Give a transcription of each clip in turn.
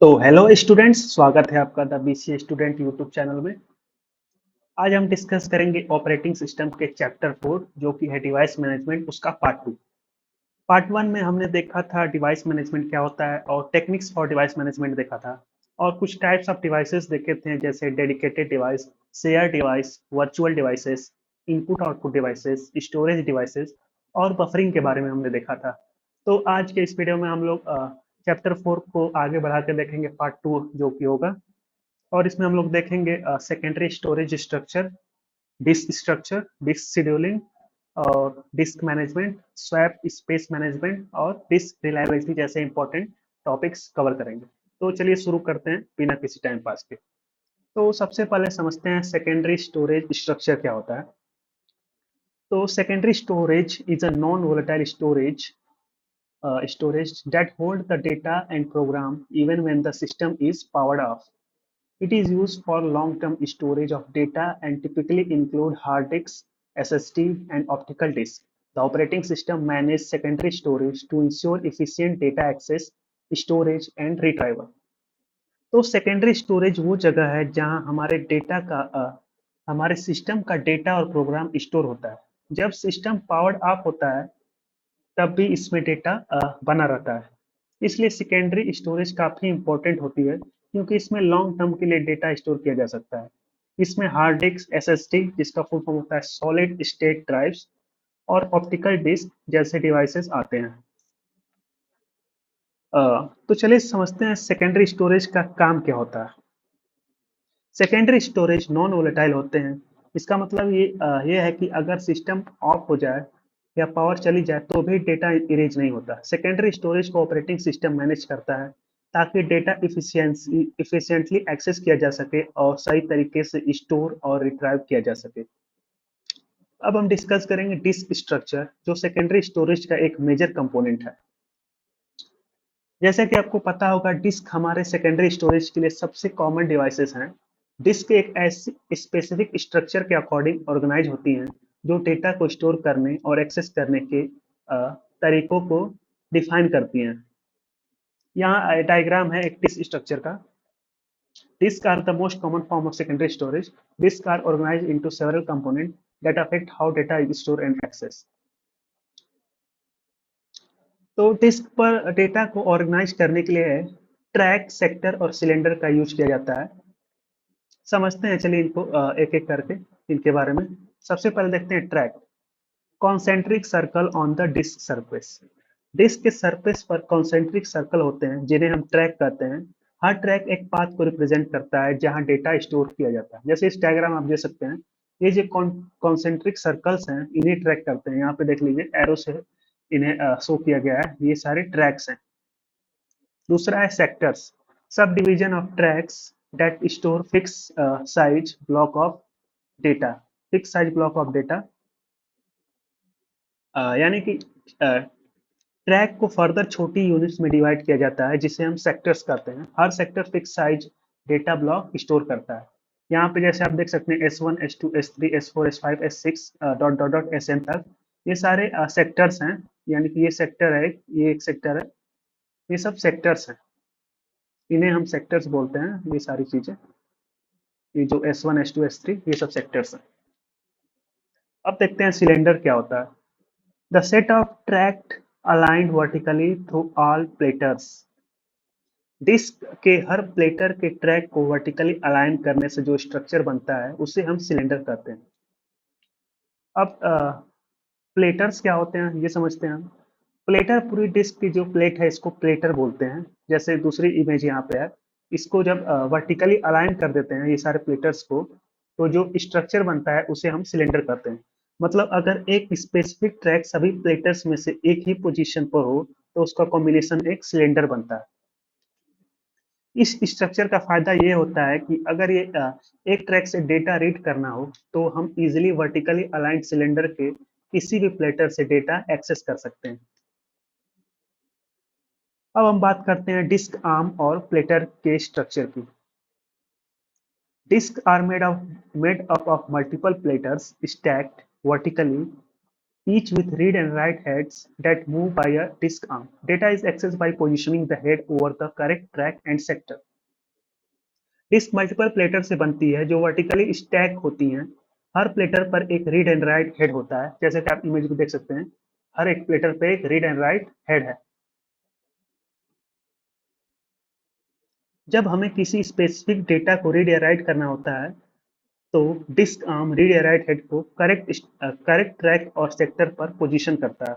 तो hello students, स्वागत है आपका the BCA student YouTube channel में। आज हम डिस्कस करेंगे ऑपरेटिंग सिस्टम के चैप्टर 4 जो कि है डिवाइस मैनेजमेंट, उसका पार्ट 2। पार्ट 1 में हमने देखा था डिवाइस मैनेजमेंट क्या होता है और टेक्निक्स फॉर डिवाइस मैनेजमेंट देखा था और कुछ टाइप्स ऑफ डिवाइसेस देखे थे, जैसे dedicated device, share device, virtual devices, input output devices, storage devices और बफरिंग के बारे में हमने देखा था। तो आज के इस वीडियो में हम लोग चैप्टर 4 को आगे बढ़ा के देखेंगे, पार्ट 2 जो कि होगा। और इसमें हम लोग देखेंगे secondary storage structure, disk scheduling और disk management, swap space management और डिस्क रिलायबिलिटी जैसे इंपॉर्टेंट टॉपिक्स कवर करेंगे। तो चलिए शुरू करते हैं बिना किसी टाइम पास के। तो सबसे पहले समझते हैं सेकेंडरी स्टोरेज स्ट्रक्चर क्या होता है। तो secondary storage is a non volatile storage that hold the data and program even when the system is powered off. It is used for long-term storage of data and typically include hard disks, SSD, and optical disks. The operating system manages secondary storage to ensure efficient data access, storage, and retrieval. तो secondary storage वो जगह है जहां हमारे system का data और program store होता है। जब सिस्टम पावर्ड ऑफ होता है तब भी इसमें डेटा बना रहता है। इसलिए सेकेंडरी स्टोरेज काफ़ी इंपॉर्टेंट होती है क्योंकि इसमें लॉन्ग टर्म के लिए डेटा स्टोर किया जा सकता है। इसमें हार्ड डिस्क, एसएसडी जिसका फुल फॉर्म होता है सॉलिड स्टेट ड्राइव्स, और ऑप्टिकल डिस्क जैसे डिवाइसेस आते हैं। तो चलिए समझते हैं सेकेंडरी स्टोरेज का काम क्या होता है। सेकेंडरी स्टोरेज नॉन वोलेटाइल होते हैं। इसका मतलब ये है कि अगर सिस्टम ऑफ हो जाए या पावर चली जाए तो भी डेटा इरेज नहीं होता। सेकेंडरी स्टोरेज को ऑपरेटिंग सिस्टम मैनेज करता है ताकि डेटा इफिशिएंटली एक्सेस किया जा सके और सही तरीके से स्टोर और रिट्राइव किया जा सके। अब हम डिस्कस करेंगे डिस्क स्ट्रक्चर, जो सेकेंडरी स्टोरेज का एक मेजर कंपोनेंट है। जैसा कि आपको पता होगा, डिस्क हमारे सेकेंडरी स्टोरेज के लिए सबसे कॉमन डिवाइसेस हैं। डिस्क एक ऐसी स्पेसिफिक स्ट्रक्चर के अकॉर्डिंग ऑर्गेनाइज होती हैं जो डेटा को स्टोर करने और एक्सेस करने के तरीकों को डिफाइन करती हैं। यहाँ डायग्राम है एक डिस्क स्ट्रक्चर का। Disks are the most common form of secondary storage. Disks are organized into several components that affect how data is stored and accessed. तो डिस्क पर डेटा को ऑर्गेनाइज करने के लिए ट्रैक, सेक्टर और सिलेंडर का use किया जाता है। समझते हैं, चलिए इनको एक एक करके इनके बारे में। सबसे पहले देखते हैं track. Concentric circle on the disk surface. Disk के सरफेस पर कॉन्सेंट्रिक सर्कल होते हैं जिन्हें हम ट्रैक कहते हैं। हर ट्रैक एक पाथ को रिप्रेजेंट करता है जहां डेटा स्टोर किया जाता है। जैसे इस डायग्राम आप देख सकते हैं, ये जो कॉन्सेंट्रिक सर्कल्स हैं इन्हें ट्रैक करते हैं। यहाँ पे देख लीजिए एरो से इन्हें शो किया गया है, ये सारे ट्रैक्स हैं। दूसरा है sectors, sub division of tracks that store fix size block of data. Fix size block of data यानी कि ट्रैक को फर्दर छोटी यूनिट्स में डिवाइड किया जाता है जिसे हम सेक्टर्स कहते हैं। हर sector fix size data block store करता है। यहाँ पे जैसे आप देख सकते हैं S1, S2, S3, S4, S5, S6 dot dot dot Sn तक, ये सारे सेक्टर्स हैं। यानी कि ये सेक्टर है, ये एक सेक्टर है, ये सब सेक्टर्स हैं। इन्हें हम सेक्टर्स बोलते हैं। ये सारी चीजें, ये जो S1, S2, S3, ये सब सेक्टर्स हैं। अब देखते हैं सिलेंडर क्या होता है। The set of tracks aligned vertically through all platters. Disk के हर प्लेटर के ट्रैक को वर्टिकली अलाइन करने से जो स्ट्रक्चर बनता है उसे हम सिलेंडर कहते हैं। अब प्लेटर्स क्या होते हैं ये समझते हैं हम। प्लेटर, पूरी डिस्क की जो प्लेट है इसको प्लेटर बोलते हैं। जैसे दूसरी इमेज यहाँ पे है, इसको जब वर्टिकली अलाइन कर देते हैं ये सारे प्लेटर्स को, तो जो स्ट्रक्चर बनता है उसे हम सिलेंडर कहते हैं। मतलब अगर एक स्पेसिफिक ट्रैक सभी प्लेटर्स में से एक ही पोजीशन पर हो तो उसका कॉम्बिनेशन एक सिलेंडर बनता है। इस स्ट्रक्चर का फायदा ये होता है कि अगर ये एक ट्रैक से डेटा रीड करना हो तो हम इजीली वर्टिकली अलाइंड सिलेंडर के किसी भी प्लेटर से डेटा एक्सेस कर सकते हैं। अब हम बात करते हैं डिस्क आर्म और प्लेटर के स्ट्रक्चर की। Disk are made up of multiple platters stacked vertically each with read and write heads that move by a disk arm. Data is accessed by positioning the head over the correct track and sector. Disk multiple platter से बनती है जो vertically stack होती हैं। हर platter पर एक read and write head होता है, जैसे कि आप इमेज में देख सकते हैं। हर एक प्लेटर पे एक रीड एंड राइट हेड है। जब हमें किसी स्पेसिफिक डेटा को रीड या राइट करना होता है तो डिस्क आर्म रीड या राइट हेड को करेक्ट ट्रैक और सेक्टर पर पोजीशन करता है।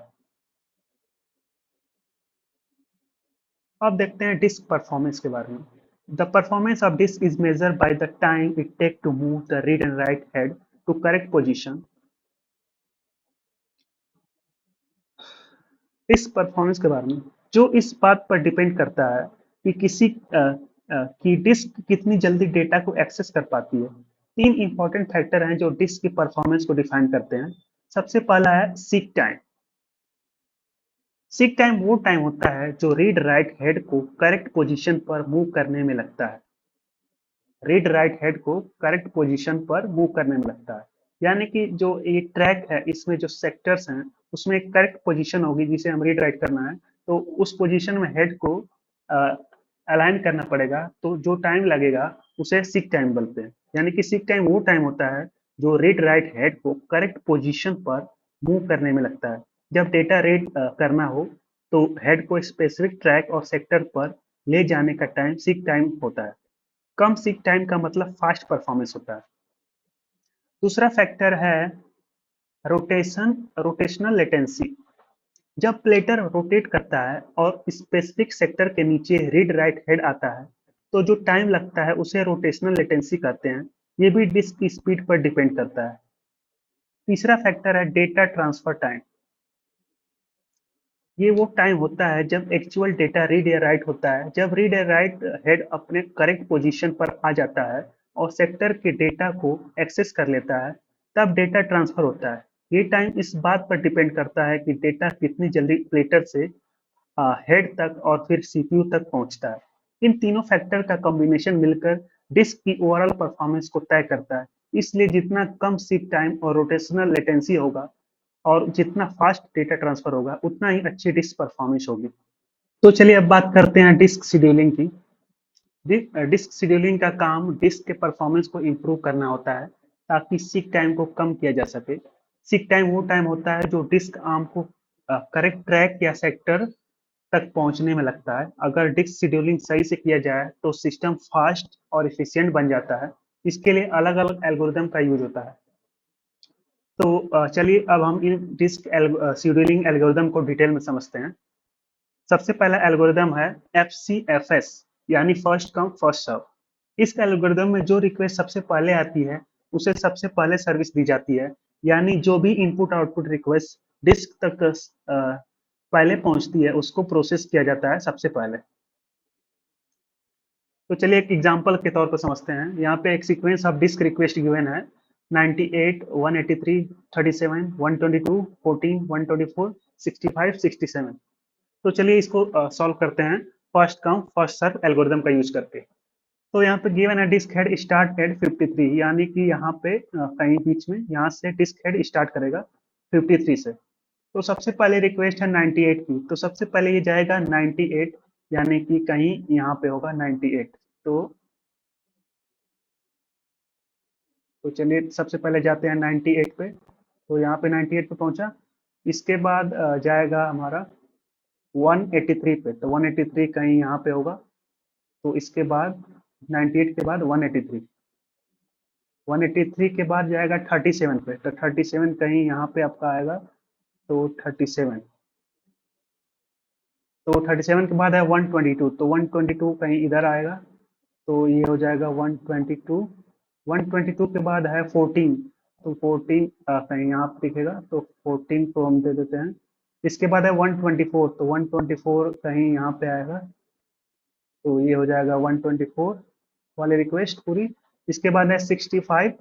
अब देखते हैं डिस्क परफॉर्मेंस के बारे में। The performance of disk is measured by the time it take to move the read and write head to correct position. इस परफॉर्मेंस के बारे में जो इस बात पर डिपेंड करता है कि की डिस्क कितनी जल्दी डेटा को एक्सेस कर पाती है। तीन इंपॉर्टेंट फैक्टर हैं जो डिस्क की परफॉर्मेंस को डिफाइन करते हैं। सबसे पहला है सीक टाइम। सीक टाइम वो टाइम होता है जो रीड राइट हेड को करेक्ट पोजीशन पर मूव करने में लगता है। रीड राइट हेड को करेक्ट पोजीशन पर मूव करने में लगता है, यानी कि जो ये ट्रैक है इसमें जो सेक्टर्स हैं उसमें एक करेक्ट पोजीशन होगी जिसे हम रीड राइट करना है, तो उस पोजीशन में हेड को अलाइन करना पड़ेगा। तो जो टाइम लगेगा उसे सीक टाइम बोलते हैं। यानी कि सीक टाइम वो टाइम होता है जो रीड राइट हेड को करेक्ट पोजीशन पर मूव करने में लगता है। जब डेटा रीड करना हो तो हेड को स्पेसिफिक ट्रैक और सेक्टर पर ले जाने का टाइम सीक टाइम होता है। कम सीक टाइम का मतलब फास्ट परफॉर्मेंस होता है। दूसरा फैक्टर है रोटेशनल लेटेंसी। जब प्लेटर रोटेट करता है और स्पेसिफिक सेक्टर के नीचे रीड राइट हेड आता है तो जो टाइम लगता है उसे रोटेशनल लेटेंसी कहते हैं। ये भी डिस्क की स्पीड पर डिपेंड करता है। तीसरा फैक्टर है डेटा ट्रांसफर टाइम। ये वो टाइम होता है जब एक्चुअल डेटा रीड या राइट होता है। जब रीड या राइट हेड अपने करेक्ट पोजीशन पर आ जाता है और सेक्टर के डेटा को एक्सेस कर लेता है तब डेटा ट्रांसफर होता है। ये टाइम इस बात पर डिपेंड करता है कि डेटा कितनी जल्दी प्लेटर से हेड तक और फिर सीपीयू तक पहुंचता है। इन तीनों फैक्टर का कॉम्बिनेशन मिलकर डिस्क की ओवरऑल परफॉर्मेंस को तय करता है। इसलिए जितना कम सीक टाइम और रोटेशनल लेटेंसी होगा और जितना फास्ट डेटा ट्रांसफर होगा उतना ही अच्छी डिस्क परफॉर्मेंस होगी। तो चलिए अब बात करते हैं डिस्क शेड्यूलिंग की। डिस्क शेड्यूलिंग का काम डिस्क के परफॉर्मेंस को इम्प्रूव करना होता है ताकि सीक टाइम को कम किया जा सके। सीक टाइम वो टाइम होता है जो डिस्क आर्म को करेक्ट ट्रैक या सेक्टर तक पहुंचने में लगता है। अगर डिस्क शेड्यूलिंग सही से किया जाए तो सिस्टम फास्ट और एफिशिएंट बन जाता है। इसके लिए अलग अलग एल्गोरिदम का यूज होता है। तो चलिए अब हम इन डिस्क शेड्यूलिंग एल्गोरिदम को डिटेल में समझते हैं। सबसे पहला एल्गोरिदम है FCFS, यानी फर्स्ट कम फर्स्ट सर्व। इस एल्गोरिदम में जो रिक्वेस्ट सबसे पहले आती है उसे सबसे पहले सर्विस दी जाती है। यानी जो भी इनपुट आउटपुट रिक्वेस्ट डिस्क तक पहले पहुंचती है उसको प्रोसेस किया जाता है सबसे पहले। तो चलिए एक एग्जांपल के तौर पर समझते हैं। यहाँ पे एक sequence of disk request given है 98, 183, 37, 122, 14, 124, 65, 67। तो चलिए इसको सॉल्व करते हैं first come first serve algorithm का यूज करके। तो यहाँ पे गिवन है डिस्क हेड स्टार्ट एट 53, यानी कि यहाँ पे कहीं बीच में यहाँ से डिस्क हेड स्टार्ट करेगा 53 से। तो सबसे पहले रिक्वेस्ट है 98 की, तो सबसे पहले ये जाएगा 98, यानी कि कहीं यहाँ पे होगा 98। तो चलिए सबसे पहले जाते हैं 98 पे। तो यहाँ पे 98 पे पहुंचा। इसके बाद जाएगा हमारा 183 पे, तो 183 कहीं यहाँ पे होगा। तो इसके बाद 98 के बाद 183, 183 के बाद जाएगा 37 पे, तो 37 कहीं यहाँ पे आपका आएगा। तो 37, तो 37 के बाद है 122, तो 122 कहीं इधर आएगा। तो ये हो जाएगा 122। 122 के बाद है 14, तो 14 कहीं यहाँ पे दिखेगा, तो 14 को हम दे देते हैं। इसके बाद है 124, तो 124 कहीं यहाँ पे आएगा। तो ये हो जाएगा 124 वाली रिक्वेस्ट पूरी। इसके बाद है 65,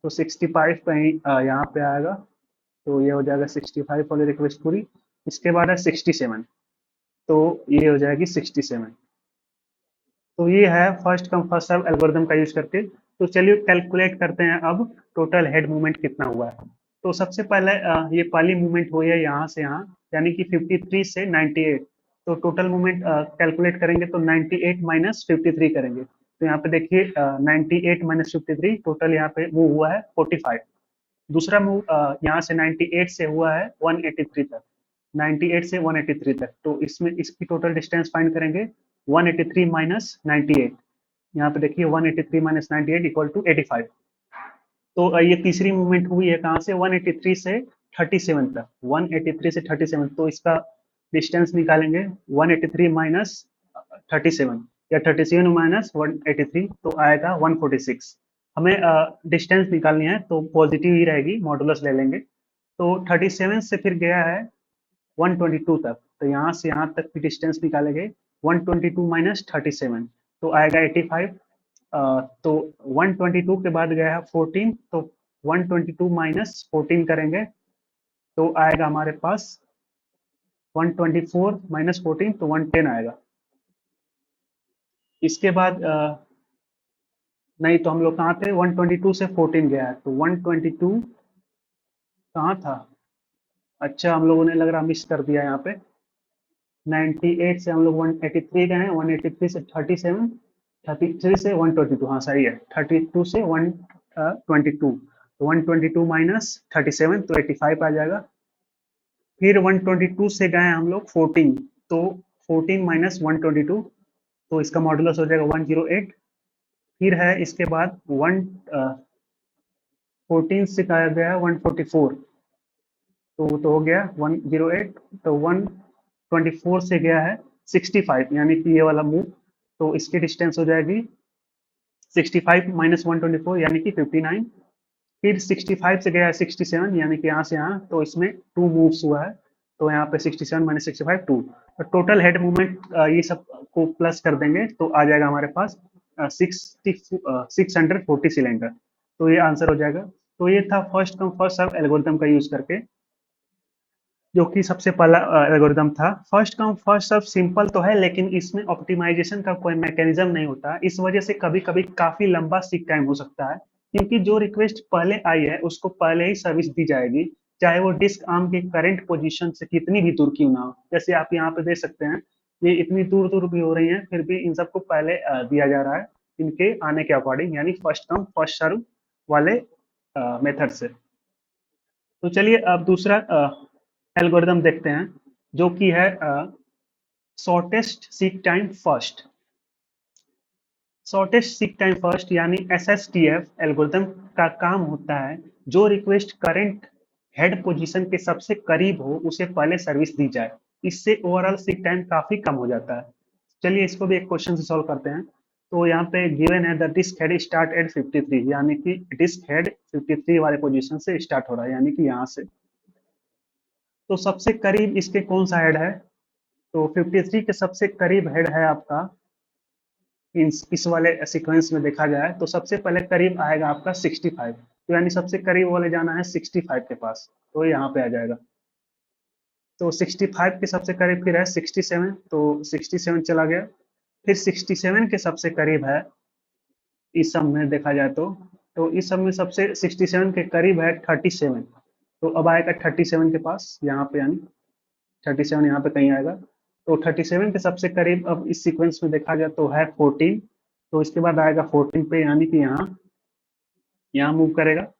तो 65 कहीं यहाँ पे आएगा। तो ये हो जाएगा 65 वाली रिक्वेस्ट पूरी। इसके बाद है 67, तो ये हो जाएगी 67। तो ये है first come first serve algorithm का यूज करके। तो चलिए कैलकुलेट करते हैं अब टोटल हेड मूवमेंट कितना हुआ है। तो सबसे पहले ये पहली मूवमेंट हुई है यहाँ से यहाँ, यानी कि 53 से 98। तो टोटल मूवमेंट कैलकुलेट करेंगे तो 98 माइनस 53 करेंगे। तो यहाँ पे देखिए 98 माइनस 53, टोटल यहाँ पे मूव हुआ है 45। दूसरा मूव यहाँ से 98 से हुआ है 183 तक, 98 से 183 तक। तो इसमें इसकी टोटल डिस्टेंस फाइंड करेंगे, 183 माइनस 98। यहाँ पे देखिए 183 माइनस 98 इक्वल टू 85। तो ये तीसरी मूवमेंट हुई है कहाँ से, 183 से 37 तक, 183 से 37। तो इसका डिस्टेंस निकालेंगे, 183 माइनस 37 या 37 माइनस 183, तो आएगा 146। हमें डिस्टेंस निकालनी है तो पॉजिटिव ही रहेगी, मॉडुलस ले लेंगे। तो 37 से फिर गया है 122 तक, तो यहाँ से यहाँ तक की डिस्टेंस निकालेंगे, 122 माइनस 37 तो आएगा 85। तो 122 के बाद गया है 14, तो 122 माइनस 14 करेंगे तो आएगा हमारे पास 124 माइनस 14, तो 110 आएगा। इसके बाद नहीं तो हम लोग कहाँ थे, 122 से 14 गया है, तो 122 कहाँ था, अच्छा हम लोगों ने लग रहा मिस कर दिया यहाँ पे। 98 से हम लोग 183 गए हैं, 183 से 37, 33 से 122, हाँ सही है, 32 से 122, तो 122 माइनस 37 तो 85 आ जाएगा। फिर 122 से गए हम लोग 14, तो 14 माइनस 122, तो इसका मॉडुलस हो जाएगा 108। फिर है इसके बाद 14 से गया गया 144, तो हो गया 108। तो 124 से गया है 65, यानी कि ये वाला मूव, तो इसकी डिस्टेंस हो जाएगी 65 माइनस 124 यानी कि 59। फिर 65 से गया है 67, यानी कि यहाँ से यहाँ, तो इसमें टू मूव्स हुआ है, तो यहाँ पे 67 माइनस 65 2। तो टोटल हेड मूवमेंट ये सब को प्लस कर देंगे तो आ जाएगा हमारे पास 640 सिलेंडर। तो ये आंसर हो जाएगा। तो ये था first come first serve algorithm का यूज करके, जो कि सबसे पहला एल्गोरिदम था। First come first serve simple तो है, लेकिन इसमें ऑप्टिमाइजेशन का कोई मैकेनिज्म नहीं होता, इस वजह से कभी कभी काफी लंबा सीक टाइम हो सकता है, क्योंकि जो रिक्वेस्ट पहले आई है उसको पहले ही सर्विस दी जाएगी, चाहे वो डिस्क आर्म के करंट पोजीशन से कितनी भी दूर क्यों ना हो। जैसे आप यहाँ पे देख सकते हैं, ये इतनी दूर दूर भी हो रही हैं, फिर भी इन सबको पहले दिया जा रहा है इनके आने के अकॉर्डिंग, यानी फर्स्ट कम फर्स्ट सर्व वाले मेथड से। तो चलिए अब दूसरा एल्गोरिदम देखते हैं, जो कि है shortest seek time first. Shortest seek time first यानी एसएसटीएफ एल्गोरिदम का काम होता है, जो रिक्वेस्ट करंट हेड पोजीशन के सबसे करीब हो उसे पहले सर्विस दी जाए, इससे ओवरऑल सीक टाइम काफी कम हो जाता है। चलिए इसको भी एक क्वेश्चन से सॉल्व करते हैं। तो यहाँ पे गिवन है the disk head start at 53, यानी कि डिस्क हेड 53 वाले पोजीशन से स्टार्ट हो रहा है, यानी कि यहाँ से। तो सबसे करीब इसके कौन सा हेड है, तो 53 के सबसे करीब हेड है आपका, इस वाले सीक्वेंस में देखा जाए तो सबसे पहले करीब आएगा आपका 65, तो यानी सबसे करीब वाले जाना है 65 के पास, तो यहाँ पे आ जाएगा। तो 65 के सबसे करीब फिर है 67, तो 67 चला गया। फिर 67 के सबसे करीब है, इस सब में देखा जाए तो इस सब में सबसे 67 के करीब है 37, तो अब आएगा 37 के पास यहाँ पे, यानी 37 यहाँ पे कहीं आएगा। तो 37 के सबसे करीब अब इस सीक्वेंस में देखा जाए तो है 14, तो इसके बाद आएगा 14 पे, यानी कि यहाँ यहाँ मूव करेगा।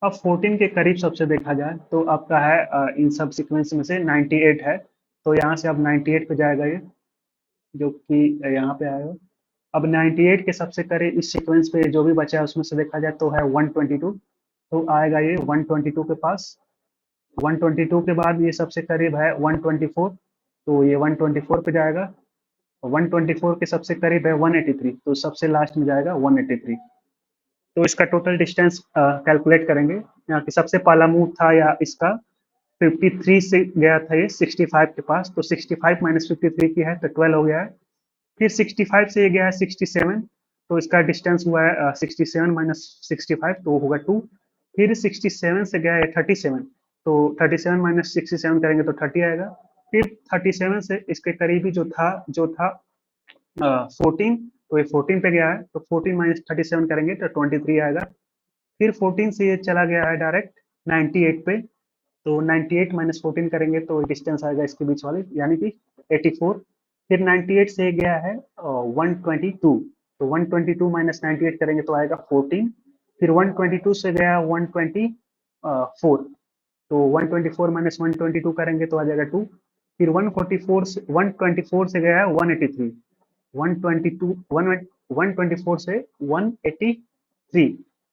अब 14 के करीब सबसे देखा जाए तो आपका है इन सब सीक्वेंस में से 98 है, तो यहाँ से अब 98 पे जाएगा ये, जो कि यहाँ पे आएगा। अब 98 के सबसे करीब इस सीक्वेंस पे जो भी बचा है उसमें से देखा जाए तो है 122, तो आएगा ये 122 के पास। 122 के बाद ये सबसे करीब है 124, तो ये 124 पे जाएगा। 124 के सबसे करीब है 183, तो सबसे लास्ट में जाएगा 183। तो इसका टोटल डिस्टेंस कैलकुलेट करेंगे। यहाँ की सबसे पहला मूव था या इसका 53 से गया था ये 65 के पास, तो 65 माइनस 53 की है तो 12 हो गया है। फिर 65 से ये गया है 67, तो इसका डिस्टेंस हुआ है 67 माइनस 65, तो होगा 2। फिर 67 से गया है 37, तो 37 माइनस 67 करेंगे तो 30 आएगा। फिर 37 से इसके करीबी जो था 14, तो ये 14 पे गया है, तो 14 माइनस 37 करेंगे तो 23 आएगा। फिर 14 से ये चला गया है डायरेक्ट 98 पे, तो 98 माइनस 14 करेंगे तो डिस्टेंस आएगा इसके बीच वाले, यानी कि 84। फिर 98 से गया है 122, तो 122 माइनस 98 करेंगे तो आएगा 14। फिर 122 से गया 124, तो 124 माइनस 122 करेंगे तो आ जाएगा 2। फिर 124 से गया है 183, 122 124 से 183,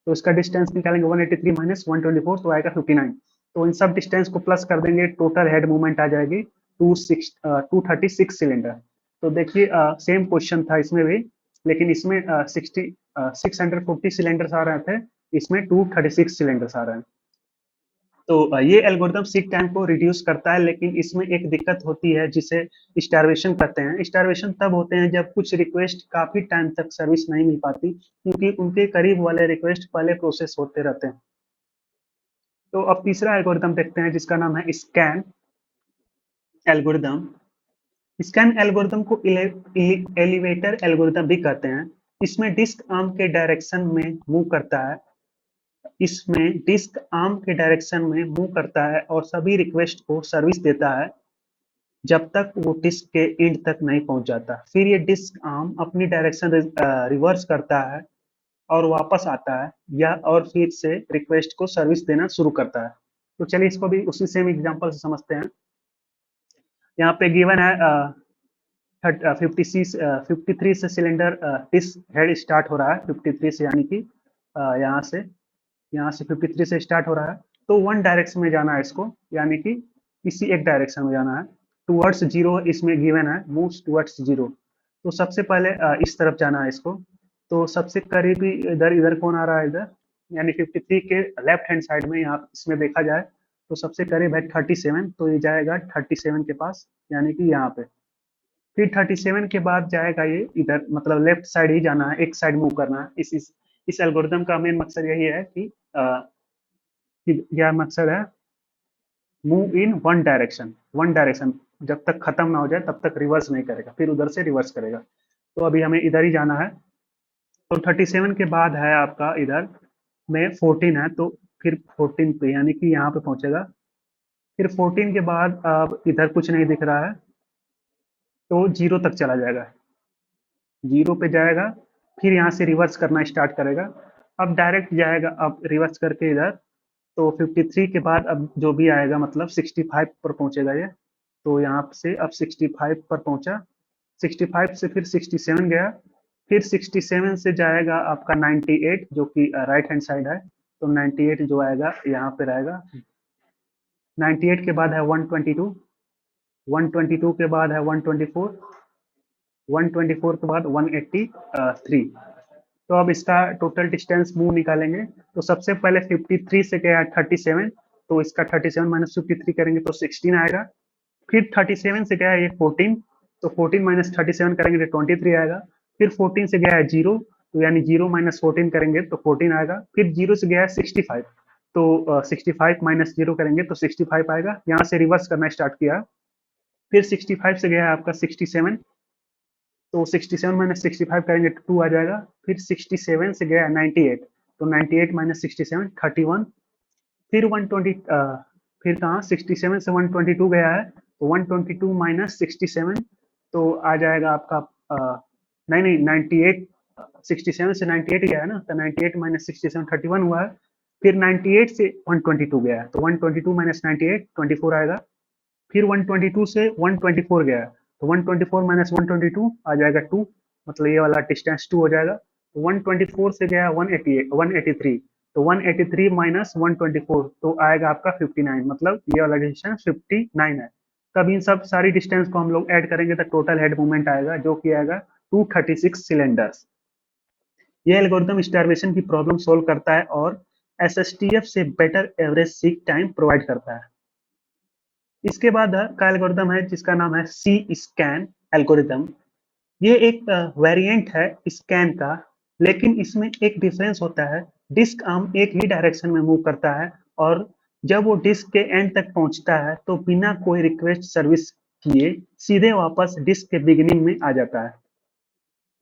तो इसका डिस्टेंस निकालेंगे 183 माइनस 124 तो आएगा 59। तो इन सब डिस्टेंस को प्लस कर देंगे, टोटल हेड मूवमेंट आ जाएगी 236 सिलेंडर। तो देखिए सेम क्वेश्चन था इसमें भी, लेकिन इसमें 650 सिलेंडर्स आ रहे थे, इसमें 236 सिलेंडर्स आ रहे हैं। तो ये एल्गोरिदम सीक टाइम को रिड्यूस करता है, लेकिन इसमें एक दिक्कत होती है जिसे स्टारवेशन कहते हैं। स्टारवेशन तब होते हैं जब कुछ रिक्वेस्ट काफी टाइम तक सर्विस नहीं मिल पाती, क्योंकि उनके करीब वाले रिक्वेस्ट पहले प्रोसेस होते रहते हैं। तो अब तीसरा एल्गोरिदम देखते हैं जिसका नाम है स्कैन एल्गोरिदम। स्कैन एल्गोरिदम को एलिवेटर एल्गोरिदम भी कहते हैं। इसमें डिस्क आर्म के डायरेक्शन में मूव करता है, इसमें डिस्क आर्म के डायरेक्शन में मूव करता है और सभी रिक्वेस्ट को सर्विस देता है जब तक वो डिस्क के एंड तक नहीं पहुंच जाता। फिर ये डिस्क आर्म अपनी डायरेक्शन रिवर्स करता है और वापस आता है, या और फिर से रिक्वेस्ट को सर्विस देना शुरू करता है। तो चलिए इसको भी उसी सेम एग्जांपल से समझते हैं। यहाँ पे गिवन है 53 से सिलेंडर डिस्क हेड स्टार्ट हो रहा है 53 से, यानी कि यहाँ से 53 से स्टार्ट हो रहा है, तो वन डायरेक्शन में जाना है इसको, यानी कि किसी एक डायरेक्शन में जाना है। टुवर्ड्स जीरो इसमें गिवन है, मूव्स टुवर्ड्स जीरो, तो सबसे पहले इस तरफ जाना है इसको। तो सबसे करीबी इधर इधर कौन आ रहा है, इधर, यानी 53 के लेफ्ट हैंड साइड में, यहाँ इसमें देखा जाए तो सबसे करीब है 37, तो ये जाएगा 37 के पास, यानी कि यहाँ पे। फिर 37 के बाद जाएगा ये इधर, मतलब लेफ्ट साइड ही जाना है, एक साइड मूव करना है। इस एल्गोरिदम का मेन मकसद यही है कि यह मकसद है मूव इन वन डायरेक्शन, जब तक खत्म ना हो जाए तब तक रिवर्स नहीं करेगा, फिर उधर से रिवर्स करेगा। तो अभी हमें इधर ही जाना है। तो 37 के बाद है आपका इधर में 14 है, तो फिर 14 पे, यानी कि यहाँ पे पहुंचेगा। फिर 14 के बाद अब इधर कुछ नहीं दिख रहा है, तो जीरो तक चला जाएगा, जीरो पे जाएगा, फिर यहाँ से रिवर्स करना स्टार्ट करेगा। अब डायरेक्ट जाएगा, अब रिवर्स करके इधर, तो 53 के बाद अब जो भी आएगा मतलब 65 पर पहुंचेगा ये। तो यहाँ से अब 65 पर पहुंचा, 65 से फिर 67 गया, फिर 67 से जाएगा आपका 98, जो कि राइट हैंड साइड है, तो 98 जो आएगा यहाँ पे रहेगा। 98 के बाद है 122, 122 के बाद है 124, 124 के बाद 183। तो अब इसका टोटल डिस्टेंस मूव निकालेंगे। तो सबसे पहले 53 से गया 37, तो इसका 37 माइनस 53 करेंगे तो 16 आएगा। फिर 37 से गया है ये 14, तो 14 माइनस 37 करेंगे तो 23 आएगा। फिर 14 से गया है 0, तो यानी 0 माइनस 14 करेंगे तो 14 आएगा। फिर 0 से गया है 65, तो 65 माइनस 0 करेंगे तो 65 आएगा। यहाँ से रिवर्स करना स्टार्ट किया। फिर 65 से गया है आपका 67, तो 67 माइनस 65 करेंगे तो 2 आ जाएगा। फिर 67 से गया 98, तो 98 माइनस 67 31। फिर 120, फिर कहाँ 67 से 122 गया है, तो 122 माइनस 67, तो आ जाएगा आपका नहीं नहीं 98, 67 से 98 गया है ना, तो 98 माइनस 67 31 हुआ है। फिर 98 से 122 गया है, तो 122 माइनस 98 24 आएगा। फिर 122 से 124 गया है, तो 124 माइनस 122 आ जाएगा 2, मतलब ये वाला डिस्टेंस 2 हो जाएगा। तो 124 से गया 183, तो 183 माइनस 124 तो आएगा आपका 59, मतलब ये वाला डिस्टेंस 59 है। तब इन सब सारी डिस्टेंस को हम लोग ऐड करेंगे तो टोटल हेड मूवमेंट आएगा, जो कि आएगा 236 सिलेंडर्स। ये एल्गोरिथम स्टारवेशन की प्रॉब्लम सोल्व करता है और एसएसटीएफ से better average seek time provide करता है। इसके बाद का एल्गोरिदम है जिसका नाम है सी स्कैन एल्गोरिदम। ये एक वेरिएंट है स्कैन का, लेकिन इसमें एक डिफरेंस होता है। डिस्क आर्म एक ही डायरेक्शन में मूव करता है, और जब वो डिस्क के एंड तक पहुंचता है तो बिना कोई रिक्वेस्ट सर्विस किए सीधे वापस डिस्क के बिगिनिंग में आ जाता है।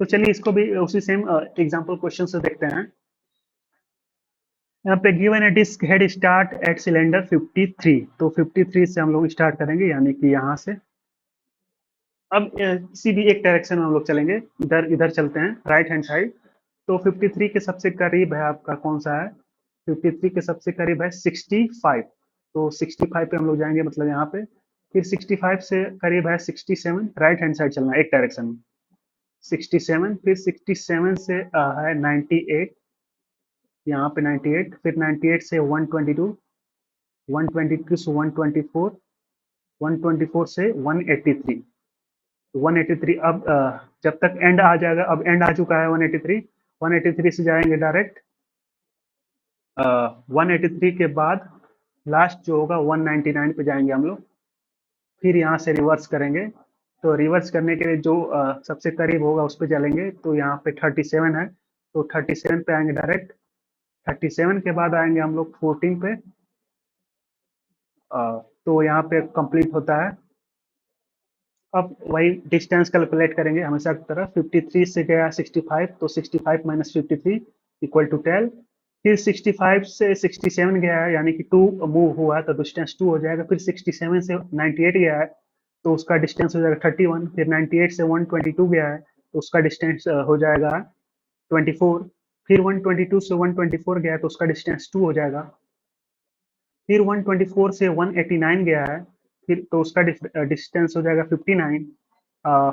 तो चलिए इसको भी उसी सेम एग्जांपल क्वेश्चन से देखते हैं। यहाँ पे given A disk head start at cylinder 53, तो 53 से हम लोग स्टार्ट करेंगे, यानी कि यहाँ से। अब किसी भी एक डायरेक्शन में हम लोग चलेंगे, इधर इधर चलते हैं राइट हैंड साइड। तो 53 के सबसे करीब है आपका कौन सा है? 53 के सबसे करीब है 65। तो 65 पे हम लोग जाएंगे, मतलब यहाँ पे। फिर 65 से करीब है 67, राइट हैंड साइड चलना है एक डायरेक्शन में। 67, फिर 67 से है 98, यहाँ पे 98, फिर 98 से 122, 122 से 124, 124 से 183, 183। अब जब तक एंड आ जाएगा, अब एंड आ चुका है 183, 183 से जाएंगे डायरेक्ट 183 के बाद लास्ट जो होगा 199 पे जाएंगे हम लोग। फिर यहाँ से रिवर्स करेंगे, तो रिवर्स करने के लिए जो सबसे करीब होगा उस पर चलेंगे। तो यहाँ पे 37 है, तो 37 पे आएंगे डायरेक्ट। 37 के बाद आएंगे हम लोग 14 पे। तो यहाँ पे कंप्लीट होता है। अब वही डिस्टेंस कैलकुलेट करेंगे हमेशा की तरह। 53 से गया 65, तो 65 माइनस 53 इक्वल टू 12। फिर 65 से 67 गया है, यानी कि 2 मूव हुआ है, तो डिस्टेंस 2 हो जाएगा। फिर 67 से 98 गया है, तो उसका डिस्टेंस हो जाएगा 31। फिर 98 से 122 गया है, तो उसका डिस्टेंस हो जाएगा 24। फिर 122 से 124 गया है, तो उसका डिस्टेंस 2 हो जाएगा। फिर 124 से 189 गया है, फिर तो उसका डिस्टेंस हो जाएगा 59।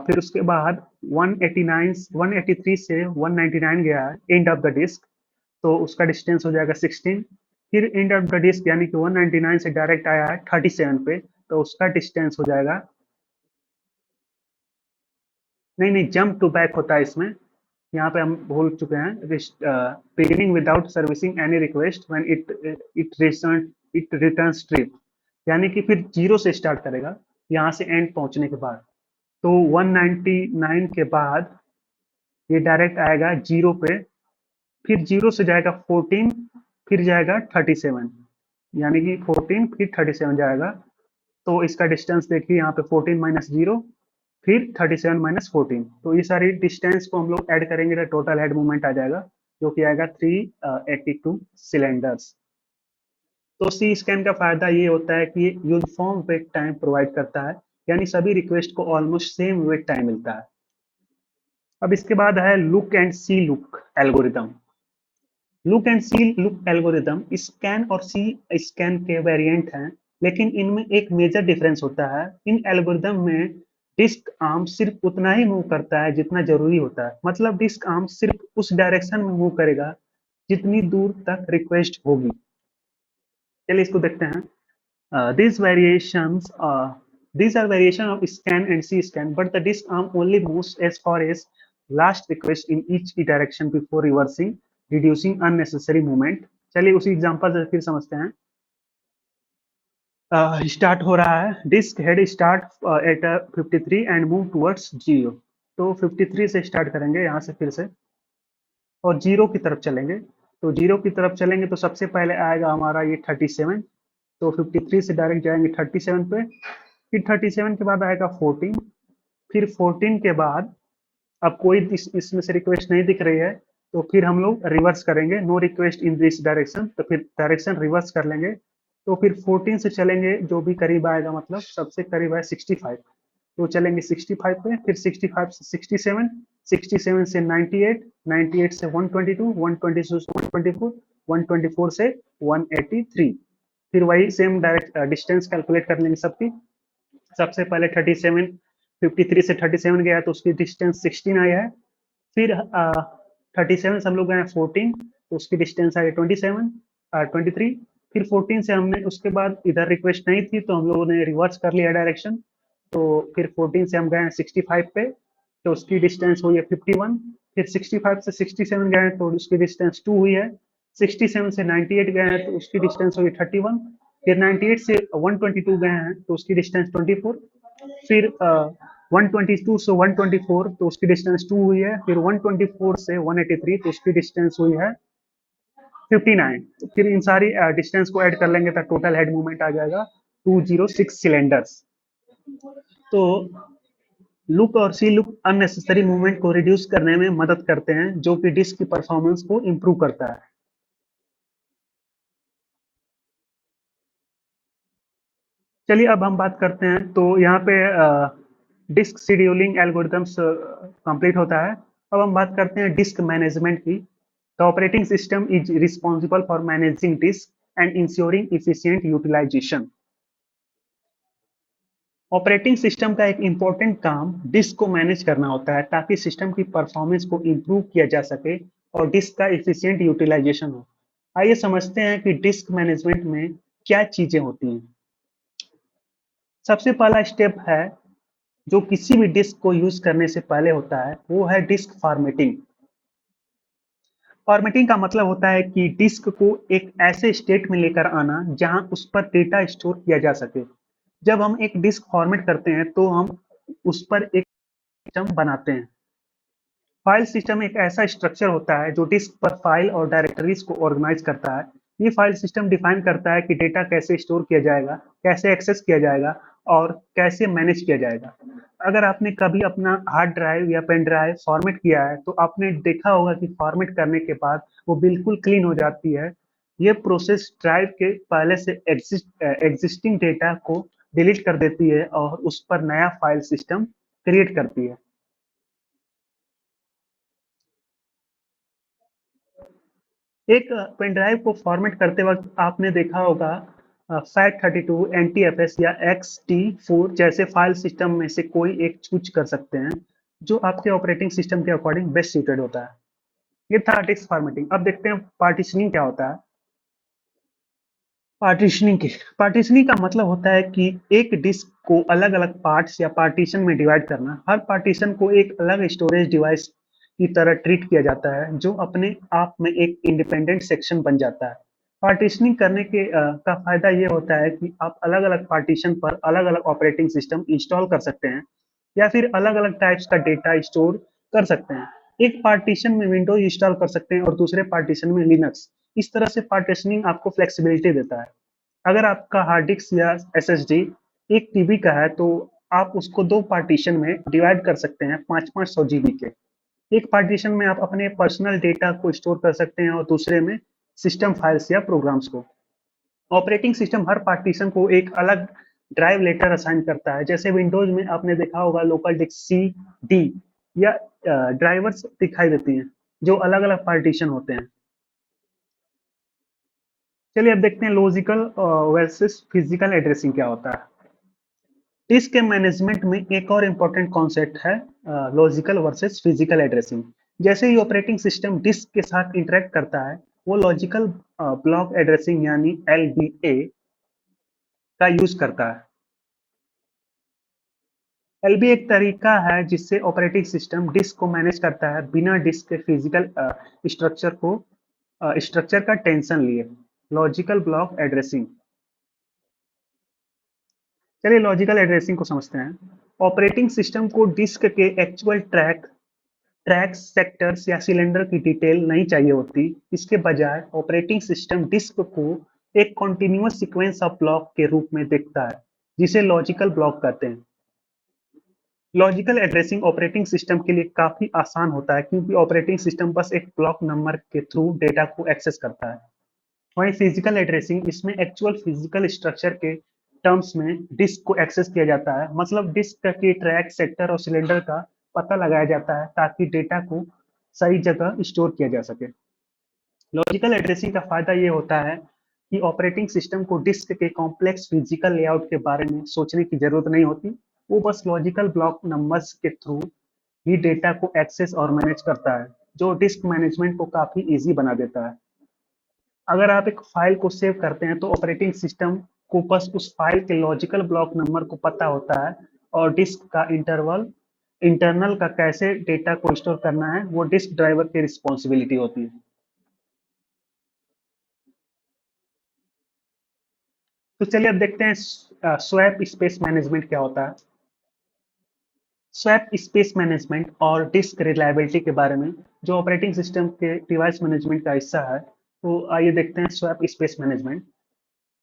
फिर उसके बाद 189 183 से 199 गया है, एंड ऑफ द डिस्क, तो उसका डिस्टेंस हो जाएगा 16। फिर एंड ऑफ द डिस्क यानी कि 199 से डायरेक्ट आया है 37 पे, तो उसका डिस्टेंस हो जाएगा, नहीं नहीं, जंप टू बैक होता है इसमें। यहाँ पे हम भूल चुके हैं। Beginning without servicing any request when it return trip, यानी कि फिर जीरो से स्टार्ट करेगा यहाँ से एंड पहुंचने के बाद। तो 199 के बाद ये डायरेक्ट आएगा जीरो पे। फिर जीरो से जाएगा 14, फिर जाएगा 37, यानी कि 14 फिर 37 जाएगा। तो इसका डिस्टेंस देखिए यहाँ पे 14 माइनस जीरो, फिर 37 माइनस 14। तो ये सारी डिस्टेंस को हम लोग ऐड करेंगे तो टोटल हेड मूवमेंट आ जाएगा, जो कि आएगा 382 सिलेंडर्स। तो सी स्कैन का फायदा ये होता है कि ये यूनिफॉर्म वेट टाइम प्रोवाइड करता है, यानी सभी रिक्वेस्ट को ऑलमोस्ट सेम वेट टाइम मिलता है। अब इसके बाद है look and C look algorithm. Look and C look algorithm scan और सी स्कैन के वेरिएंट हैं, लेकिन इनमें एक मेजर डिफरेंस होता है। इन एल्गोरिदम में डिस्क आर्म सिर्फ उतना ही मूव करता है जितना जरूरी होता है, मतलब डिस्क आर्म सिर्फ उस डायरेक्शन में मूव करेगा जितनी दूर तक रिक्वेस्ट होगी। चलिए इसको देखते हैं। These variations, these are variation of scan and C scan, but the disk arm only moves as far as last request in each direction before reversing, reducing unnecessary movement. चलिए उसी एग्जांपल से फिर समझते हैं। स्टार्ट हो रहा है, disk head start at 53 and move towards zero. तो 53 से स्टार्ट करेंगे यहाँ से फिर से, और जीरो की तरफ चलेंगे। तो जीरो की तरफ चलेंगे तो सबसे पहले आएगा हमारा ये 37। तो 53 से डायरेक्ट जाएंगे 37 पे। फिर 37 के बाद आएगा 14। फिर 14 के बाद अब कोई इसमें से रिक्वेस्ट नहीं दिख रही है, तो फिर हम लोग रिवर्स करेंगे, no request in this direction, तो फिर डायरेक्शन रिवर्स कर लेंगे। तो फिर 14 से चलेंगे, जो भी करीब आएगा, मतलब सबसे करीब है 65, तो चलेंगे 65 पे। फिर 65 से 67, 67 से 98, 98 से 122, 122 से 124, 124 से 183। फिर वही सेम डायरेक्ट डिस्टेंस कैलकुलेट कर लेंगे सबकी। सबसे पहले 37, 53 से 37 गया तो उसकी डिस्टेंस 16 आया है। फिर 37 से हम लोग गए 14, तो उसकी डिस्टेंस आई 27, 23। फिर 14 से हमने उसके बाद इधर रिक्वेस्ट नहीं थी, तो हम लोगों ने रिवर्स कर लिया डायरेक्शन। तो फिर 14 से हम गए 65 पे, तो उसकी डिस्टेंस हुई है 51। फिर 65 से 67 गए तो उसकी डिस्टेंस 2 हुई है। 67 से 98 गए हैं तो उसकी डिस्टेंस हुई 31। फिर 98 से 122 गए हैं तो उसकी डिस्टेंस 24। फिर 122 से 124 तो उसकी डिस्टेंस 2 हुई है। फिर 124 से 183 तो उसकी डिस्टेंस हुई है 59। तो फिर इन सारी डिस्टेंस को ऐड कर लेंगे तो टोटल हेड मूवमेंट आ जाएगा 206 सिलेंडर्स। तो लुक और सी लुक अननेसेसरी मूवमेंट को रिड्यूस करने में मदद करते हैं, जो कि डिस्क की परफॉर्मेंस को इम्प्रूव करता है। चलिए अब हम बात करते हैं, तो यहाँ पे डिस्क शेड्यूलिंग एल्गोरिथम्स कंप्लीट होता है। अब हम बात करते हैं डिस्क मैनेजमेंट की। The operating system is responsible for managing disk and ensuring efficient utilisation. Operating system का एक इम्पोर्टेंट काम डिस्क को मैनेज करना होता है ताकि सिस्टम की परफॉर्मेंस को इम्प्रूव किया जा सके और डिस्क का इफिशिएंट यूटिलाइजेशन हो। आइए समझते हैं कि डिस्क मैनेजमेंट में क्या चीजें होती हैं। सबसे पहला स्टेप है जो किसी भी डिस्क को यूज करने से पहले होता है, वो है डिस्क फॉर्मेटिंग। फॉर्मेटिंग का मतलब होता है कि डिस्क को एक ऐसे स्टेट में लेकर आना जहां उस पर डेटा स्टोर किया जा सके। जब हम एक डिस्क फॉर्मेट करते हैं तो हम उस पर एक सिस्टम बनाते हैं। फाइल सिस्टम एक ऐसा स्ट्रक्चर होता है जो डिस्क पर फाइल और डायरेक्टरीज को ऑर्गेनाइज करता है। ये फाइल सिस्टम डिफाइन करता है कि डेटा कैसे स्टोर किया जाएगा, कैसे एक्सेस किया जाएगा और कैसे मैनेज किया जाएगा। अगर आपने कभी अपना हार्ड ड्राइव या पेन ड्राइव फॉर्मेट किया है तो आपने देखा होगा कि फॉर्मेट करने के बाद वो बिल्कुल क्लीन हो जाती है। ये प्रोसेस ड्राइव के पहले से एग्जिस्टिंग डेटा को डिलीट कर देती है और उस पर नया फाइल सिस्टम क्रिएट करती है। एक पेन ड्राइव को फॉर्मेट करते वक्त आपने देखा होगा FAT32, NTFS या XT4 जैसे फाइल सिस्टम में से कोई एक चूज कर सकते हैं जो आपके ऑपरेटिंग सिस्टम के अकॉर्डिंग बेस्ट सूटेड होता है। ये था डिस्क फॉर्मेटिंग। अब देखते हैं पार्टीशनिंग क्या होता है। पार्टीशनिंग का मतलब होता है कि एक डिस्क को अलग अलग पार्ट्स या पार्टीशन में डिवाइड करना। हर पार्टीशन को एक अलग स्टोरेज डिवाइस की तरह ट्रीट किया जाता है जो अपने आप में एक इंडिपेंडेंट सेक्शन बन जाता है। पार्टीशनिंग करने का फायदा ये होता है कि आप अलग अलग पार्टीशन पर अलग अलग ऑपरेटिंग सिस्टम इंस्टॉल कर सकते हैं या फिर अलग अलग टाइप्स का डेटा स्टोर कर सकते हैं। एक पार्टीशन में विंडोज इंस्टॉल कर सकते हैं और दूसरे पार्टीशन में लिनक्स। इस तरह से पार्टीशनिंग आपको फ्लेक्सिबिलिटी देता है। अगर आपका हार्ड डिस्क या एसएसडी 1 टीबी का है तो आप उसको 2 पार्टीशन में डिवाइड कर सकते हैं 5-500 जीबी के। एक पार्टीशन में आप अपने पर्सनल डेटा को स्टोर कर सकते हैं और दूसरे में सिस्टम फाइल्स या प्रोग्राम्स को। ऑपरेटिंग सिस्टम हर पार्टीशन को एक अलग ड्राइव लेटर असाइन करता है। जैसे विंडोज में आपने देखा होगा लोकल डिस्क सी, डी या ड्राइवर्स दिखाई देती हैं जो अलग अलग पार्टीशन होते हैं। चलिए अब देखते हैं लॉजिकल वर्सेस फिजिकल एड्रेसिंग क्या होता है। डिस्क के मैनेजमेंट में एक और इम्पोर्टेंट कॉन्सेप्ट है लॉजिकल वर्सेस फिजिकल एड्रेसिंग। जैसे ही ऑपरेटिंग सिस्टम डिस्क के साथ इंटरेक्ट करता है वो लॉजिकल ब्लॉक एड्रेसिंग यानी LBA का यूज करता है। LBA एक तरीका है जिससे ऑपरेटिंग सिस्टम डिस्क को मैनेज करता है बिना डिस्क के फिजिकल स्ट्रक्चर का टेंशन लिए। Logical block addressing. चलिए लॉजिकल एड्रेसिंग को समझते हैं। ऑपरेटिंग सिस्टम को डिस्क के एक्चुअल ट्रैक्स, सेक्टर्स या सिलेंडर की डिटेल नहीं चाहिए होती। इसके बजाय ऑपरेटिंग सिस्टम डिस्क को एक कॉन्टिन्यूअस सीक्वेंस ऑफ ब्लॉक के रूप में देखता है जिसे लॉजिकल ब्लॉक कहते हैं। लॉजिकल एड्रेसिंग ऑपरेटिंग सिस्टम के लिए काफी आसान होता है क्योंकि ऑपरेटिंग सिस्टम बस एक ब्लॉक नंबर के थ्रू डेटा को एक्सेस करता है। वहीं फिजिकल एड्रेसिंग इसमें एक्चुअल फिजिकल स्ट्रक्चर के टर्म्स में डिस्क को एक्सेस किया जाता है। मतलब डिस्क के ट्रैक, सेक्टर और सिलेंडर का पता लगाया जाता है ताकि डेटा को सही जगह स्टोर किया जा सके। लॉजिकल एड्रेसिंग का फायदा ये होता है कि ऑपरेटिंग सिस्टम को डिस्क के कॉम्प्लेक्स फिजिकल लेआउट के बारे में सोचने की जरूरत नहीं होती। वो बस लॉजिकल ब्लॉक नंबर्स के थ्रू ही डेटा को एक्सेस और मैनेज करता है जो डिस्क मैनेजमेंट को काफी इजी बना देता है। अगर आप एक फाइल को सेव करते हैं तो ऑपरेटिंग सिस्टम को बस उस फाइल के लॉजिकल ब्लॉक नंबर को पता होता है और डिस्क का इंटरनल का कैसे डेटा को स्टोर करना है वो डिस्क ड्राइवर की रिस्पॉन्सिबिलिटी होती है। तो चलिए अब देखते हैं स्वैप स्पेस मैनेजमेंट क्या होता है। स्वैप स्पेस मैनेजमेंट और डिस्क रिलायबिलिटी के बारे में जो ऑपरेटिंग सिस्टम के डिवाइस मैनेजमेंट का हिस्सा है, तो आइए देखते हैं स्वैप स्पेस मैनेजमेंट।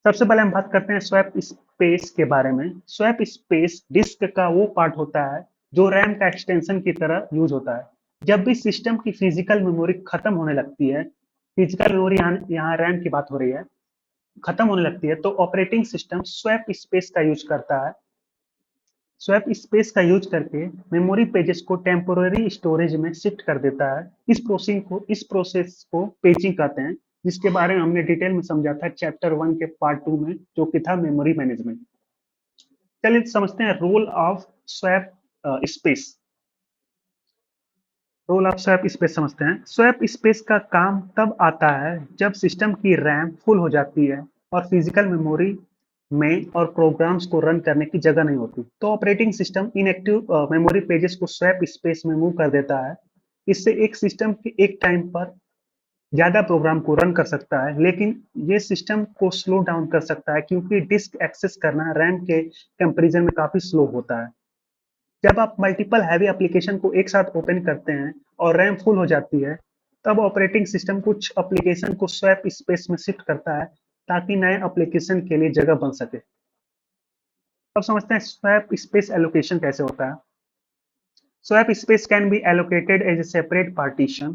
सबसे पहले हम बात करते हैं स्वैप स्पेस के बारे में। स्वैप स्पेस डिस्क का वो पार्ट होता है जो रैम का एक्सटेंशन की तरह यूज होता है। जब भी सिस्टम की फिजिकल मेमोरी खत्म होने लगती है, फिजिकल मेमोरी यहाँ यहाँ रैम की बात हो रही है, खत्म होने लगती है तो ऑपरेटिंग सिस्टम स्वैप स्पेस का यूज करता है। स्वैप स्पेस का यूज करके मेमोरी पेजेस को टेम्पोररी स्टोरेज में शिफ्ट कर देता है। इस प्रोसेस को पेजिंग कहते हैं, जिसके बारे में हमने डिटेल में समझा था चैप्टर 1 के पार्ट 2 में, जो कि था मेमोरी मैनेजमेंट। चलिए समझते हैं role of swap space. Role of swap space समझते हैं। स्वैप स्पेस का काम तब आता है जब सिस्टम की रैम फुल हो जाती है और फिजिकल मेमोरी में और प्रोग्राम्स को रन करने की जगह नहीं होती, तो operating system inactive memory pages को स्वैप स्पेस में मूव कर देता है। इससे एक सिस्टम के एक टाइम पर ज्यादा प्रोग्राम को रन कर सकता है, लेकिन ये सिस्टम को स्लो डाउन कर सकता है क्योंकि डिस्क एक्सेस करना रैम के कंपैरिजन में काफी स्लो होता है। जब आप मल्टीपल हैवी एप्लीकेशन को एक साथ ओपन करते हैं और रैम फुल हो जाती है, तब ऑपरेटिंग सिस्टम कुछ एप्लीकेशन को स्वैप स्पेस में शिफ्ट करता है ताकि नए एप्लीकेशन के लिए जगह बन सके। अब समझते हैं स्वैप स्पेस एलोकेशन कैसे होता है। Swap space can be allocated as a separate partition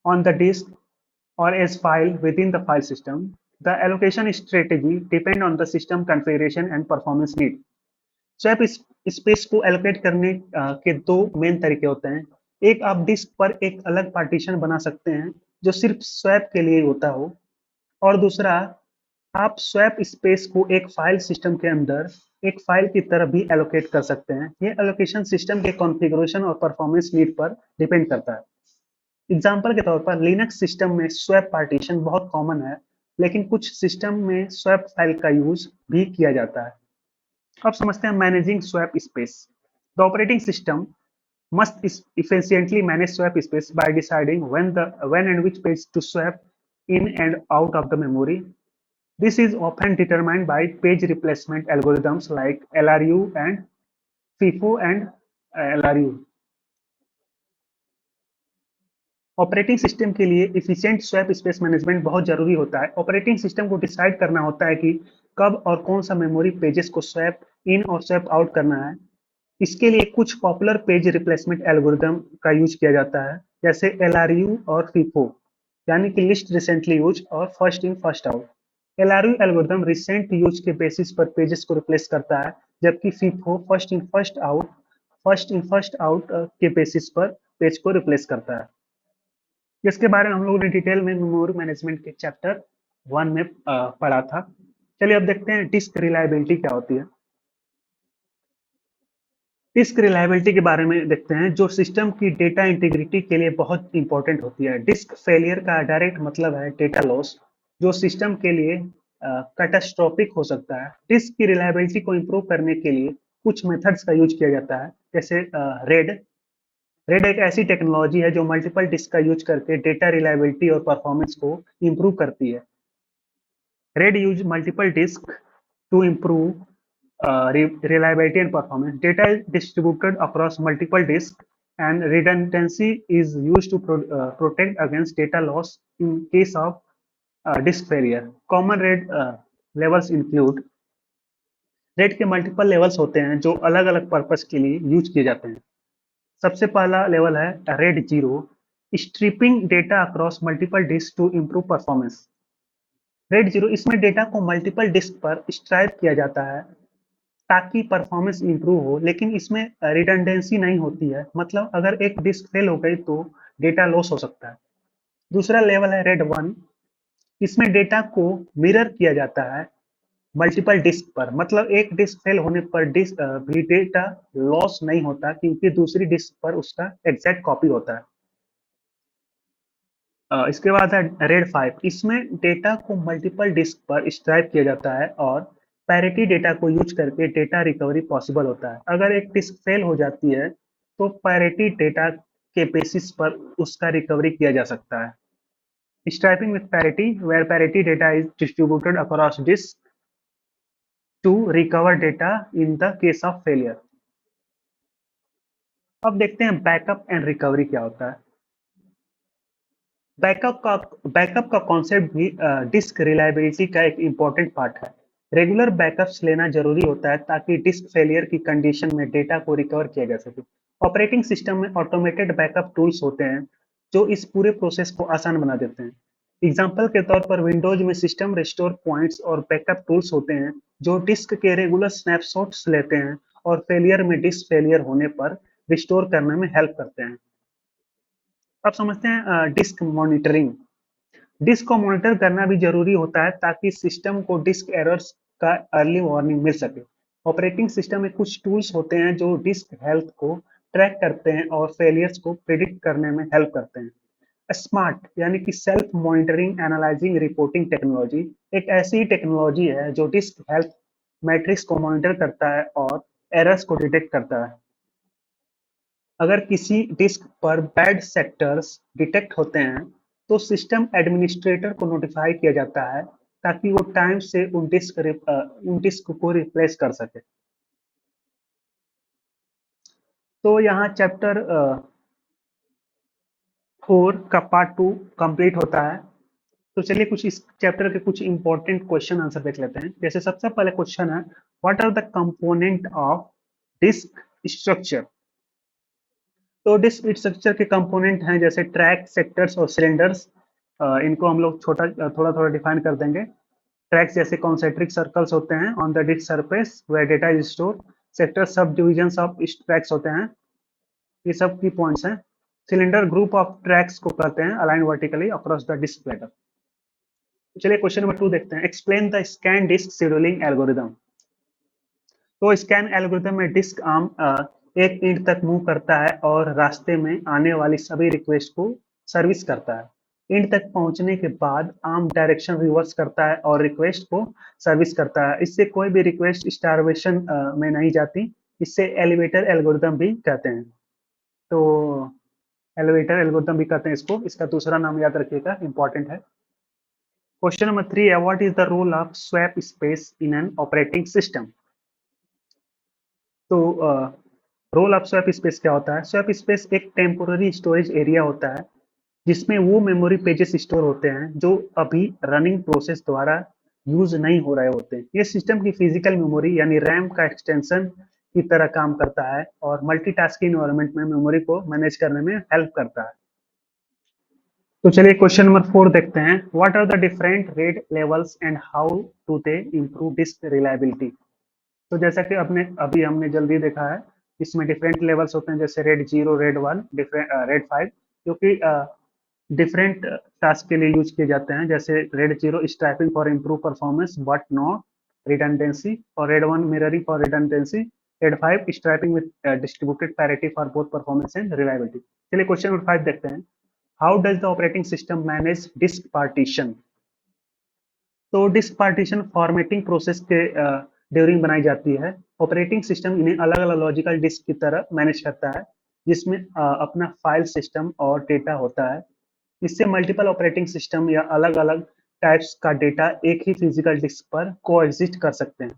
on the disk or as file within the file system. The allocation strategy depend on the system configuration and performance need. Swap space को allocate करने के दो main तरीके होते हैं। एक, आप disc पर एक अलग पार्टीशन बना सकते हैं जो सिर्फ स्वैप के लिए होता हो, और दूसरा, आप स्वैप स्पेस को एक फाइल सिस्टम के अंदर एक फाइल की तरह भी एलोकेट कर सकते हैं। ये एलोकेशन सिस्टम के कॉन्फ़िगरेशन और परफॉर्मेंस नीड पर डिपेंड करता है। एग्जाम्पल के तौर पर लिनक्स सिस्टम में स्वैप पार्टीशन बहुत कॉमन है, लेकिन कुछ सिस्टम में स्वैप फाइल का यूज भी किया जाता है। अब समझते हैं managing swap space. The operating system must efficiently manage swap space by deciding when and which page to swap in and out of the memory. This is often determined by page replacement algorithms like LRU and FIFO and LRU. Operating system के लिए efficient swap space management बहुत जरूरी होता है। Operating system को decide करना होता है कि कब और कौन सा मेमोरी पेजेस को स्वैप इन और स्वैप आउट करना है। इसके लिए कुछ पॉपुलर पेज रिप्लेसमेंट एल्गोरिदम का यूज किया जाता है, जैसे LRU और FIFO, यानी कि लिस्ट रिसेंटली यूज और first in first out. LRU algorithm recent use के बेसिस पर पेजेस को रिप्लेस करता है, जबकि FIFO first in first out के बेसिस पर पेज को रिप्लेस करता है। जिसके बारे में हम लोगों ने डिटेल में मेमोरी मैनेजमेंट के चैप्टर 1 में पढ़ा था। चलिए अब देखते हैं डिस्क रिलायबिलिटी क्या होती है। डिस्क रिलायबिलिटी के बारे में देखते हैं, जो सिस्टम की डेटा इंटीग्रिटी के लिए बहुत इंपॉर्टेंट होती है। डिस्क फेलियर का डायरेक्ट मतलब है डेटा लॉस, जो सिस्टम के लिए कैटास्ट्रोफिक हो सकता है। डिस्क की रिलायबिलिटी को इम्प्रूव करने के लिए कुछ मेथड्स का यूज किया जाता है, जैसे रेड। रेड एक ऐसी टेक्नोलॉजी है जो मल्टीपल डिस्क का यूज करके डेटा रिलायबिलिटी और परफॉर्मेंस को इम्प्रूव करती है। RAID use multiple disk to improve reliability and performance. Data is distributed across multiple disks, and redundancy is used to protect against data loss in case of disk failure. Common RAID levels include, RAID के multiple levels होते हैं जो अलग अलग purpose के लिए use किए जाते हैं। सबसे पहला लेवल है RAID 0, striping data across multiple disk to improve performance. RAID 0, इसमें डेटा को मल्टीपल डिस्क पर स्ट्राइप किया जाता है ताकि परफॉर्मेंस इंप्रूव हो, लेकिन इसमें रिडंडेंसी नहीं होती है, मतलब अगर एक डिस्क फेल हो गई तो डेटा लॉस हो सकता है। दूसरा लेवल है रेड 1, इसमें डेटा को मिरर किया जाता है मल्टीपल डिस्क पर, मतलब एक डिस्क फेल होने पर डिस्क भी डेटा लॉस नहीं होता क्योंकि दूसरी डिस्क पर उसका एग्जैक्ट कॉपी होता है। इसके बाद है रेड 5, इसमें डेटा को मल्टीपल डिस्क पर स्ट्राइप किया जाता है और पैरिटी डेटा को यूज करके डेटा रिकवरी पॉसिबल होता है। अगर एक डिस्क फेल हो जाती है तो पैरिटी डेटा के बेसिस पर उसका रिकवरी किया जा सकता है। Striping with parity, where parity data is distributed across disk to recover data in the case of failure. अब देखते हैं बैकअप एंड रिकवरी क्या होता है। बैकअप का कॉन्सेप्ट भी डिस्क रिलायबिलिटी का एक इम्पॉर्टेंट पार्ट है। रेगुलर बैकअप्स लेना जरूरी होता है ताकि डिस्क फेलियर की कंडीशन में डेटा को रिकवर किया जा सके। ऑपरेटिंग सिस्टम में ऑटोमेटेड बैकअप टूल्स होते हैं जो इस पूरे प्रोसेस को आसान बना देते हैं। एग्जाम्पल के तौर पर विंडोज में सिस्टम रिस्टोर पॉइंट्स और बैकअप टूल्स होते हैं जो डिस्क के रेगुलर स्नैपशॉट्स लेते हैं और फेलियर में डिस्क फेलियर होने पर रिस्टोर करने में हेल्प करते हैं। अब समझते हैं डिस्क मॉनिटरिंग। डिस्क को मॉनिटर करना भी जरूरी होता है ताकि सिस्टम को डिस्क एरर्स का अर्ली वार्निंग मिल सके। ऑपरेटिंग सिस्टम में कुछ टूल्स होते हैं जो डिस्क हेल्थ को ट्रैक करते हैं और फेलियर्स को प्रिडिक्ट करने में हेल्प करते हैं। स्मार्ट यानी कि self monitoring analysing reporting technology एक ऐसी टेक्नोलॉजी है जो डिस्क हेल्थ मैट्रिक्स को मॉनिटर करता है और एरर्स को डिटेक्ट करता है। अगर किसी डिस्क पर बैड सेक्टर्स डिटेक्ट होते हैं तो सिस्टम एडमिनिस्ट्रेटर को नोटिफाई किया जाता है ताकि वो टाइम से उन डिस्क को रिप्लेस कर सके। तो यहाँ चैप्टर 4 का पार्ट 2 कंप्लीट होता है। तो चलिए कुछ इस चैप्टर के कुछ इंपॉर्टेंट क्वेश्चन आंसर देख लेते हैं। जैसे सबसे पहले क्वेश्चन है, what are the component of disk structure. तो डिस्क स्ट्रक्चर के कंपोनेंट हैं जैसे ट्रैक, सेक्टर्स और सिलेंडर्स। इनको हम लोग थोड़ा थोड़ा डिफाइन कर देंगे। ट्रैक्स जैसे कॉन्सेंट्रिक सर्कल्स होते हैं on the disk surface where data is store. Sector subdivisions of tracks होते हैं। ये सब की पॉइंट्स हैं। सिलेंडर ग्रुप ऑफ ट्रैक्स को कहते हैं align vertically across the disk platter. चलिए क्वेश्चन नंबर 2 देखते हैं, explain the scan disk scheduling algorithm. तो स्कैन एल्गोरिदम में डिस्क आर्म एक इंड तक मूव करता है और रास्ते में आने वाली सभी रिक्वेस्ट को सर्विस करता है। इंड तक पहुंचने के बाद आर्म डायरेक्शन रिवर्स करता है और रिक्वेस्ट को सर्विस करता है। इससे कोई भी रिक्वेस्ट स्टारवेशन में नहीं जाती। इससे एलिवेटर एल्गोरिदम भी कहते हैं। तो एलिवेटर एल्गोरिदम भी कहते हैं इसको। इसका दूसरा नाम याद रखिएगा, इंपॉर्टेंट है। क्वेश्चन नंबर 3 है, what is the role of swap space in an operating system. तो रोल ऑफ स्वैप स्पेस क्या होता है? स्वैप स्पेस एक टेम्पोररी स्टोरेज एरिया होता है जिसमें वो मेमोरी पेजेस स्टोर होते हैं जो अभी रनिंग प्रोसेस द्वारा यूज नहीं हो रहे होते हैं। ये सिस्टम की फिजिकल मेमोरी यानी रैम का एक्सटेंशन की तरह काम करता है और मल्टीटास्किंग एनवायरनमेंट में मेमोरी को मैनेज करने में हेल्प करता है। तो चलिए क्वेश्चन नंबर 4 देखते हैं, what are the different RAID levels and how do they improve disk reliability. तो जैसा कि अपने अभी हमने जल्दी देखा है, इसमें डिफरेंट लेवल्स होते हैं जैसे रेड 0, रेड 1, डिफरेंट रेड 5, जो कि डिफरेंट टास्क के लिए यूज किए जाते हैं। जैसे RAID 0 striping for improve performance but not redundancy, और RAID 1 mirroring for redundancy, RAID 5 striping with distributed parity for both performance and reliability. चलिए क्वेश्चन नंबर 5 देखते हैं, how does the operating system manage disk partition. तो disk partition formatting process के during बनाई जाती है। Operating system इन्हें अलग अलग लॉजिकल डिस्क की तरह मैनेज करता है जिसमें अपना फाइल सिस्टम और डेटा होता है। इससे मल्टीपल ऑपरेटिंग सिस्टम या अलग अलग टाइप्स का डेटा एक ही फिजिकल डिस्क पर कोएग्जिस्ट कर सकते हैं।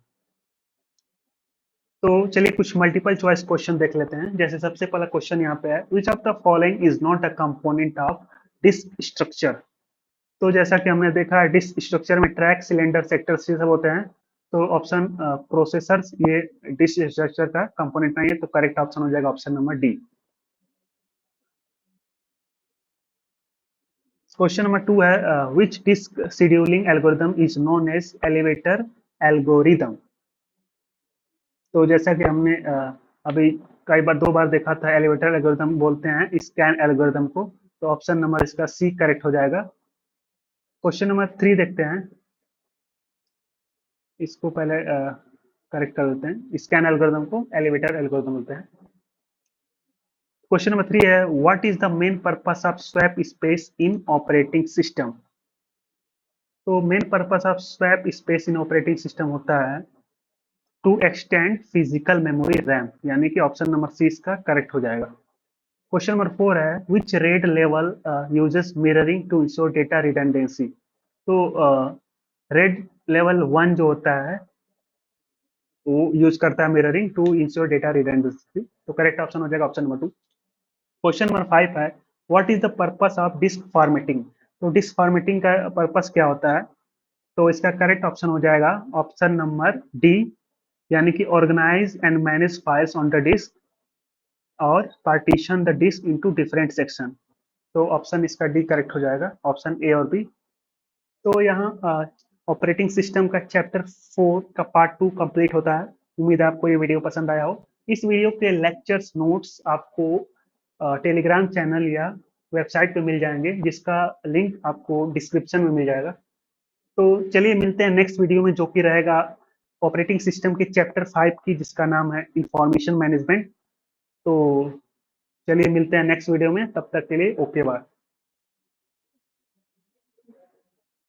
तो चलिए कुछ मल्टीपल चॉइस क्वेश्चन देख लेते हैं। जैसे सबसे पहला क्वेश्चन यहाँ पे है, which of the following is not a component of disk structure. तो जैसा कि हमने देखा है डिस्क स्ट्रक्चर में ट्रैक, सिलेंडर, सेक्टर्स ये सब होते हैं। तो ऑप्शन प्रोसेसर्स ये डिस्क स्ट्रक्चर का कंपोनेंट नहीं है, तो करेक्ट ऑप्शन हो जाएगा option number D. Question number 2 है, which disk scheduling algorithm is known as elevator algorithm. तो जैसा कि हमने अभी कई बार 2 बार देखा था, एलिवेटर एल्गोरिदम बोलते हैं स्कैन एल्गोरिदम को। तो ऑप्शन नंबर इसका सी करेक्ट हो जाएगा। क्वेश्चन नंबर 3 देखते हैं, इसको पहले करेक्ट कर देते हैं। स्कैन एल्गोरिदम को एलिवेटर एल्गोरिदम बोलते हैं। क्वेश्चन नंबर 3 है, what is the main purpose of swap space in operating system. तो main purpose of swap space in operating system होता है to extend physical memory RAM, यानी कि ऑप्शन नंबर सी इसका correct हो जाएगा। क्वेश्चन नंबर 4 है, which RAID level uses mirroring to ensure data redundancy. तो रेड लेवल 1 जो होता है वो यूज करता है mirroring to ensure data redundancy. तो करेक्ट ऑप्शन हो जाएगा ऑप्शन नंबर 2। क्वेश्चन नंबर 5 है, what is the purpose of disk formatting. तो डिस्क फॉर्मेटिंग का पर्पस क्या होता है? तो इसका करेक्ट ऑप्शन हो जाएगा ऑप्शन नंबर डी, यानी कि organize and manage files on the disk और partition the disk into different section. तो ऑप्शन इसका डी करेक्ट हो जाएगा, ऑप्शन ए और बी। तो यहाँ ऑपरेटिंग सिस्टम का चैप्टर 4 का पार्ट 2 कंप्लीट होता है। उम्मीद है आपको ये वीडियो पसंद आया हो। इस वीडियो के लेक्चर्स नोट्स आपको टेलीग्राम चैनल या वेबसाइट पे मिल जाएंगे, जिसका लिंक आपको डिस्क्रिप्शन में मिल जाएगा। तो चलिए मिलते हैं नेक्स्ट वीडियो में, जो कि रहेगा ऑपरेटिंग सिस्टम के चैप्टर 5 की, जिसका नाम है इंफॉर्मेशन मैनेजमेंट। तो चलिए मिलते हैं नेक्स्ट वीडियो में, तब तक के लिए ओके बाय।